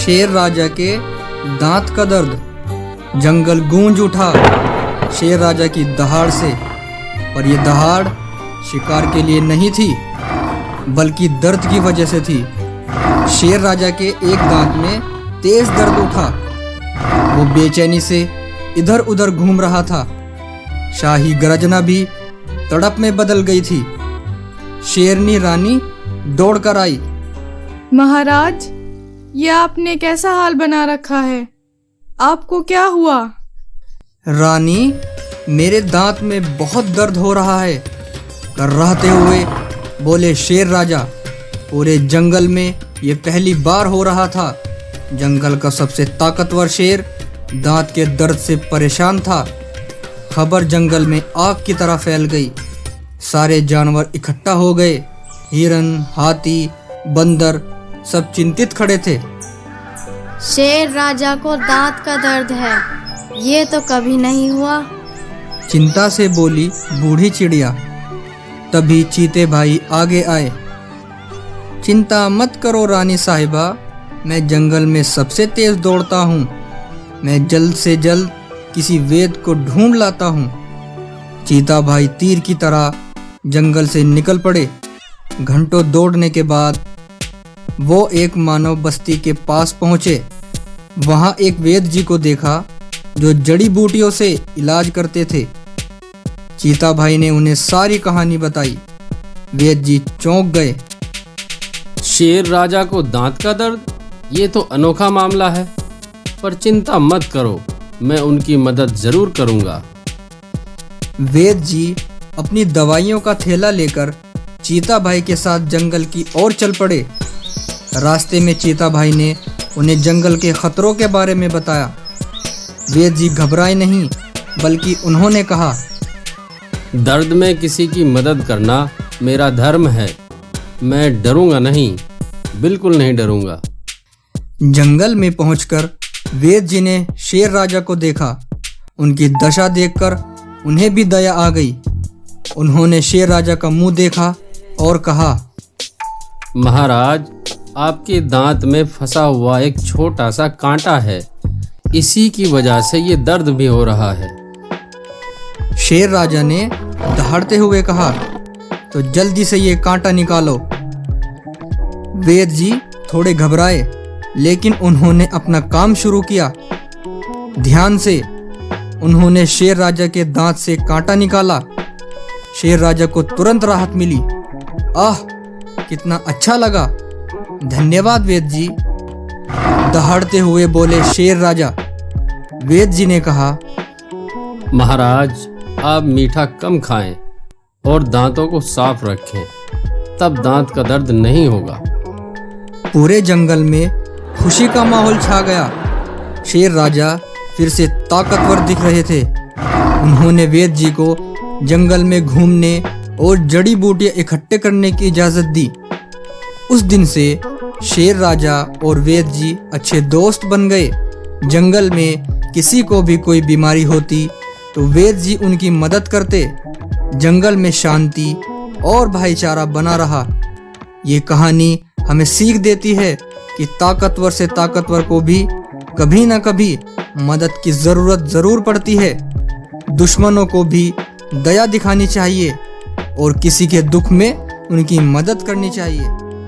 शेर राजा के दांत का दर्द। जंगल गूंज उठा शेर राजा की दहाड़ से, पर यह दहाड़ शिकार के लिए नहीं थी बल्कि दर्द की वजह से थी। शेर राजा के एक दांत में तेज दर्द उठा। वो बेचैनी से इधर उधर घूम रहा था। शाही गर्जना भी तड़प में बदल गई थी। शेरनी रानी दौड़कर आई। महाराज, ये आपने कैसा हाल बना रखा है? आपको क्या हुआ? रानी, मेरे दांत में बहुत दर्द हो रहा है, कर्राते हुए बोले शेर राजा। पूरे जंगल में ये पहली बार हो रहा था। जंगल का सबसे ताकतवर शेर दांत के दर्द से परेशान था। खबर जंगल में आग की तरह फैल गई। सारे जानवर इकट्ठा हो गए। हिरन, हाथी, बंदर सब चिंतित खड़े थे। शेर राजा को दांत का दर्द है, ये तो कभी नहीं हुआ। चिंता से बोली बूढ़ी चिड़िया। तभी चीते भाई आगे आए। चिंता मत करो रानी साहिबा, मैं जंगल में सबसे तेज दौड़ता हूँ। मैं जल्द से जल्द किसी वेद को ढूंढ लाता हूँ। चीता भाई तीर की तरह जंगल से निकल पड़े। घंटों दौड़ने के बाद वो एक मानव बस्ती के पास पहुँचे। वहाँ एक वेद जी को देखा जो जड़ी बूटियों से इलाज करते थे। चीता भाई ने उन्हें सारी कहानी बताई। वेद जी चौंक गए। शेर राजा को दांत का दर्द, ये तो अनोखा मामला है, पर चिंता मत करो, मैं उनकी मदद जरूर करूंगा। वेद जी अपनी दवाइयों का थैला लेकर चीता भाई के साथ जंगल की ओर चल पड़े। रास्ते में चीता भाई ने उन्हें जंगल के खतरों के बारे में बताया। वेद जी घबराए नहीं, बल्कि उन्होंने कहा, दर्द में किसी की मदद करना मेरा धर्म है। मैं डरूंगा नहीं, बिल्कुल नहीं डरूंगा। जंगल में पहुंचकर वेद जी ने शेर राजा को देखा। उनकी दशा देखकर उन्हें भी दया आ गई। उन्होंने शेर राजा का मुंह देखा और कहा, महाराज, आपके दांत में फंसा हुआ एक छोटा सा कांटा है, इसी की वजह से ये दर्द भी हो रहा है। शेर राजा ने दहाड़ते हुए कहा, तो जल्दी से ये कांटा निकालो। वेद जी थोड़े घबराए, लेकिन उन्होंने अपना काम शुरू किया। ध्यान से उन्होंने शेर राजा के दांत से कांटा निकाला। शेर राजा को तुरंत राहत मिली। आह, कितना अच्छा लगा, धन्यवाद वेद जी, दहाड़ते हुए बोले शेर राजा। वेद जी ने कहा, महाराज, आप मीठा कम खाएं और दांतों को साफ रखें, तब दांत का दर्द नहीं होगा। पूरे जंगल में खुशी का माहौल छा गया। शेर राजा फिर से ताकतवर दिख रहे थे। उन्होंने वेद जी को जंगल में घूमने और जड़ी बूटियां इकट्ठे करने की इजाजत दी। उस दिन से शेर राजा और वेद जी अच्छे दोस्त बन गए। जंगल में किसी को भी कोई बीमारी होती तो वेद जी उनकी मदद करते। जंगल में शांति और भाईचारा बना रहा। ये कहानी हमें सीख देती है कि ताकतवर से ताकतवर को भी कभी न कभी मदद की जरूरत जरूर पड़ती है। दुश्मनों को भी दया दिखानी चाहिए और किसी के दुख में उनकी मदद करनी चाहिए।